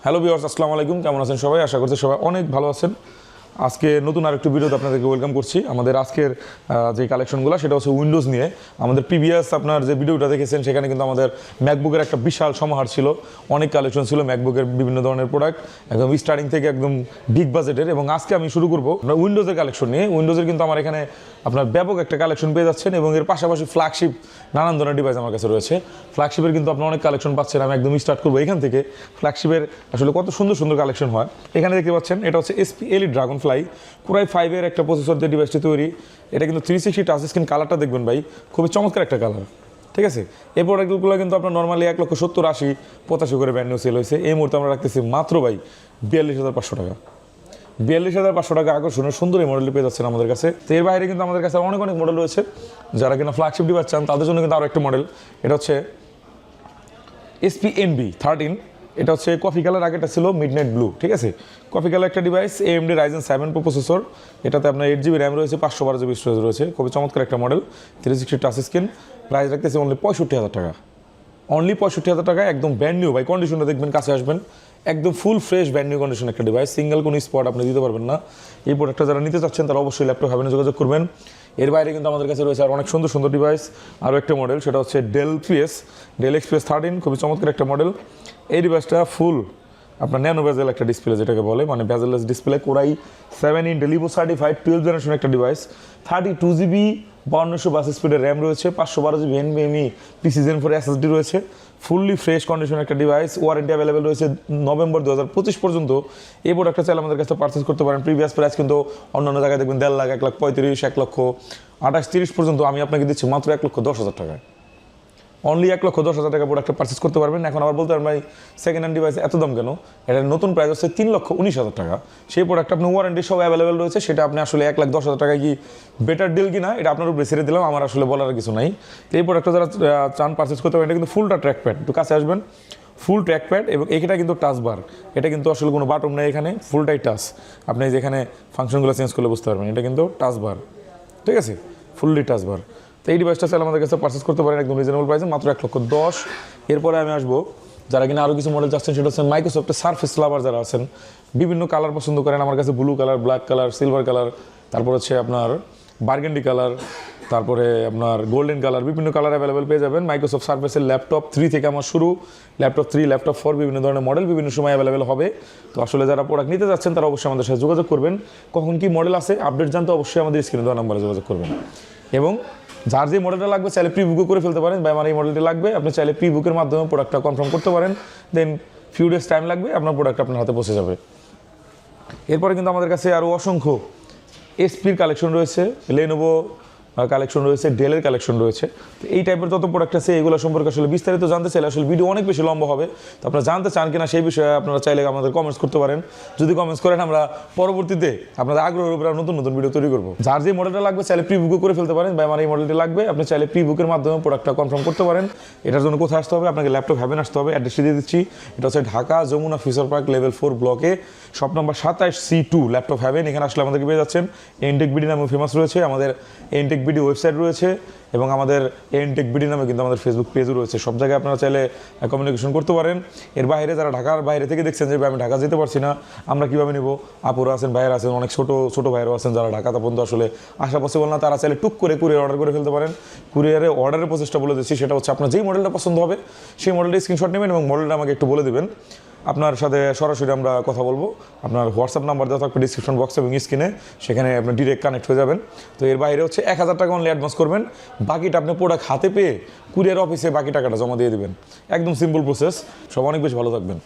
Hello viewers, আসসালামু আলাইকুম। কেমন আছেন সবাই? আশা করছি সবাই অনেক ভালো আছেন। আজকে নতুন আরেকটু ভিডিওতে আপনাদেরকে ওয়েলকাম করছি। আমাদের আজকের যে কালেকশনগুলো সেটা হচ্ছে উইন্ডোজ নিয়ে। আমাদের প্রিভিয়াস আপনার যে ভিডিওটা দেখেছেন সেখানে কিন্তু আমাদের ম্যাকবুকের একটা বিশাল সমাহার ছিল, অনেক কালেকশন ছিল ম্যাকবুকের বিভিন্ন ধরনের প্রোডাক্ট, একদম স্টার্টিং থেকে একদম বিগ বাজেটের। এবং আজকে আমি শুরু করবো উইন্ডোজের কালেকশন নিয়ে। উইন্ডোজের কিন্তু আমার এখানে আপনার ব্যাপক একটা কালেকশন পেয়ে যাচ্ছেন এবং এর পাশাপাশি ফ্ল্যাগশিপ নানান ধরনের ডিভাইস আমার কাছে রয়েছে। ফ্ল্যাগশিপের কিন্তু আপনার অনেক কালেকশন পাচ্ছেন। আমি একদম স্টার্ট করবো এখান থেকে। ফ্ল্যাগশিপের আসলে কত সুন্দর সুন্দর কালেকশন হয় এখানে দেখতে পাচ্ছেন। এটা হচ্ছে SP Elite Dragonfly Core i5-এর একটা প্রসেসর দিয়ে ডিভাইসটি তৈরি। এটা কিন্তু 360 টাচ স্ক্রিন। কালারটা দেখবেন ভাই, খুবই চমৎকার একটা কালার, ঠিক আছে। এই প্রোডাক্টগুলো কিন্তু আপনার নর্মালি 1,70,000, 80, 85 করে ব্র্যান্ড নিউ সেল হয়েছে। এই মুহূর্তে আমরা রাখতেছি মাত্র ভাই 42,500 টাকা। 42,500 টাকা আকর্ষণীয় সুন্দর এই মডেলটি পেয়ে যাচ্ছেন আমাদের কাছে। তো এর বাইরে কিন্তু আমাদের কাছে অনেক অনেক মডেল রয়েছে। যারা কিনা ফ্ল্যাগশিপ ডিভাইস চান তাদের জন্য কিন্তু আরও একটা মডেল। এটা হচ্ছে SP NB13। এটা হচ্ছে কফি কালার, আগেটা ছিল মিডনাইট ব্লু, ঠিক আছে। কফি কালার একটা ডিভাইস, AMD Ryzen 7 প্রসেসর। এটাতে আপনার 8GB র্যাম রয়েছে, 512GB স্টোরেজ রয়েছে। খুবই চমৎকার একটা মডেল, 360 টাচ স্ক্রিন। প্রাইস রাখতেছে অনলি 65,000 টাকা। অনলি 65,000 টাকা, একদম ব্র্যান্ড নিউ ভাই। কন্ডিশনটা দেখবেন, কাছে আসবেন, একদম full fresh brand new condition একটা ডিভাইস। সিঙ্গেল কোনো স্পট আপনি দিতে পারবেন না। এই প্রোডাক্টটা যারা নিতে চাচ্ছেন তারা অবশ্যই ল্যাপটপ হ্যাভেনে যোগাযোগ করবেন। এর বাইরে কিন্তু আমাদের কাছে রয়েছে আর অনেক সুন্দর সুন্দর ডিভাইস। আরও একটা মডেল, সেটা হচ্ছে ডেল XPS 13। খুবই চমৎকার একটা মডেল। এই ডিভাইসটা ফুল আপনার ন্যানো বেজেল একটা ডিসপ্লে, যেটাকে বলে মানে bezel-less display. Core i7 Intellivo certified 12th generation একটা ডিভাইস। 32GB 5200 স্পিডের র্যাম রয়েছে, 512GB NVMe PC Gen 4 SSD রয়েছে। ফুললি ফ্রেশ কন্ডিশন একটা ডিভাইস। ওয়ারেন্টি অ্যাভেলেবেল রয়েছে নভেম্বর 2025 পর্যন্ত। এই প্রোডাক্টটা চাইলে আমাদের কাছে পারচেস করতে পারেন। প্রিভিয়াস প্রাইস কিন্তু অন্যান্য জায়গায় দেখবেন 1.5 লাখ, 1,35,000, 1,28,30 পর্যন্ত। আমি আপনাকে দিচ্ছি মাত্র 1,10,000 টাকায়। অনলি 1,10,000 টাকা প্রোডাক্টটা পারচেস করতে পারবেন। এখন আবার বলতে পারেন ভাই সেকেন্ড হ্যান্ড ডিভাইস এত দাম কেন? এটার নতুন প্রাইস হচ্ছে 3,19,000 টাকা। সেই প্রোডাক্ট আপনি ওয়ারেন্টি সব অ্যাভেলেবেল রয়েছে। সেটা আপনি আসলে 1,10,000 টাকায় কি বেটার ডিল কিনা এটা আপনার উপরে ছেড়ে দিলাম, আমার আসলে বলার কিছু নাই। তো এই প্রোডাক্টটা যারা চান পারচেস করতে পারেন, এটা কিন্তু ফুলটা ট্র্যাক প্যাড, একটু কাছে আসবেন, ফুল ট্র্যাক প্যাড। এবং এটা কিন্তু টাচ বার, এটা কিন্তু আসলে কোনো বাটন নেই এখানে, ফুলটাই টাচ। আপনি যেখানে ফাংশনগুলো চেঞ্জ করলে বুঝতে পারবেন এটা কিন্তু টাচ বার, ঠিক আছে, ফুললি টাচ বার। তো এই ডিভাইসটা চাইলে আমাদের কাছে পারচেস করতে পারেন একদম রিজনেবল প্রাইসে, মাত্র 1,10,000। এরপরে আমি আসবো যারা কিনা আরও কিছু মডেল চাচ্ছেন, সেটা হচ্ছে মাইক্রোসফটের সারফেস লাভার যারা আছেন, বিভিন্ন কালার পছন্দ করেন। আমার কাছে blue colour, black colour, silver colour, তারপর হচ্ছে আপনার বার্গেন্ডি কালার, তারপরে আপনার গোল্ডেন কালার, বিভিন্ন কালার অ্যাভেলেবেল পেয়ে যাবেন। মাইক্রোসফট সারফেসের ল্যাপটপ 3 থেকে আমার শুরু, ল্যাপটপ 3, ল্যাপটপ 4 বিভিন্ন ধরনের মডেল বিভিন্ন সময় অ্যাভেলেবেল হবে। তো আসলে যারা প্রোডাক্ট নিতে যাচ্ছেন তারা অবশ্যই আমাদের সাথে যোগাযোগ করবেন। কখন কি মডেল আছে আপডেট জানতে অবশ্যই আমাদের স্ক্রিনে দেওয়া নাম্বারে যোগাযোগ করবেন। এবং যার যে মডেলটা লাগবে চাইলে প্রি বুকও করে ফেলতে পারেন। বা আমার এই মডেলটি লাগবে, আপনি চাইলে প্রি বুকের মাধ্যমে প্রোডাক্টটা কনফার্ম করতে পারেন। দেন ফিউ ডেজ টাইম লাগবে, আপনার প্রোডাক্ট আপনার হাতে পৌঁছে যাবে। এরপরে কিন্তু আমাদের কাছে আরও অসংখ্য SP-র কালেকশন রয়েছে, লেনোভো কালেকশন রয়েছে, ডেলের কালেকশন রয়েছে। তো এই টাইপের যত প্রোডাক্ট আছে এগুলো সম্পর্কে আসলে বিস্তারিত জানতে চাইলে আসলে ভিডিও অনেক বেশি লম্বা হবে। তো আপনারা জানতে চান কিনা সেই বিষয়ে আপনারা চাইলে আমাদের কমেন্টস করতে পারেন। যদি কমেন্টস করেন আমরা পরবর্তীতে আপনাদের আগ্রহের উপরে নতুন নতুন ভিডিও তৈরি করবো। যার যে মডেলটা লাগবে চাইলে প্রি বুকও করে ফেলতে পারেন। বা আমার এই মডেলটি লাগবে, আপনি চাইলে প্রি বুকের মাধ্যমে প্রোডাক্টটা কনফার্ম করতে পারেন। এটার জন্য কোথায় আসতে হবে? আপনাকে ল্যাপটপ হ্যাভেন আসতে হবে। অ্যাড্রেসটি দিয়ে দিচ্ছি, এটা হচ্ছে Dhaka Jamuna future park level 4 ব্লকে, shop number 27C2 laptop haven. এখানে আসলে আমাদেরকে পেয়ে যাচ্ছেন। এনটেক বিডি নামে ফেমাস রয়েছে, আমাদের এনটেক বিডি ওয়েবসাইট রয়েছে এবং আমাদের এনটেক বিডি নামে কিন্তু আমাদের ফেসবুক পেজও রয়েছে। সব জায়গায় আপনারা চাইলে কমিউনিকেশন করতে পারেন। এর বাইরে যারা ঢাকার বাইরে থেকে দেখছেন যে আমি ঢাকা যেতে পারছি না, আমরা কীভাবে নেব, আপুরা আছেন, ভাইয়েরা আছেন, অনেক ছোটো ভাইয়েরাও আছেন যারা ঢাকাতে পর্যন্ত আসলে আসা পসিবল না, তারা চাইলে টুক করে কুরিয়ার অর্ডার করে ফেলতে পারেন। কুরিয়ারে অর্ডারের প্রসেসটা বলে দিচ্ছি, সেটা হচ্ছে আপনার যেই মডেলটা পছন্দ হবে সেই মডেলটা স্ক্রিনশট নেবেন এবং মডেলটা আমাকে একটু বলে দেবেন। আপনার সাথে সরাসরি আমরা কথা বলবো। আপনার হোয়াটসঅ্যাপ নাম্বার দেওয়া থাকবে ডিসক্রিপশন বক্সে এবং স্ক্রিনে, সেখানে আপনি ডিরেক্ট কানেক্ট হয়ে যাবেন। তো এর বাইরে হচ্ছে 1,000 টাকা অনলি অ্যাডভান্স করবেন, বাকিটা আপনি প্রোডাক্ট হাতে পেয়ে কুরিয়ার অফিসে বাকি টাকাটা জমা দিয়ে দেবেন। একদম সিম্পল প্রসেস। সব অনেক বেশি ভালো থাকবেন।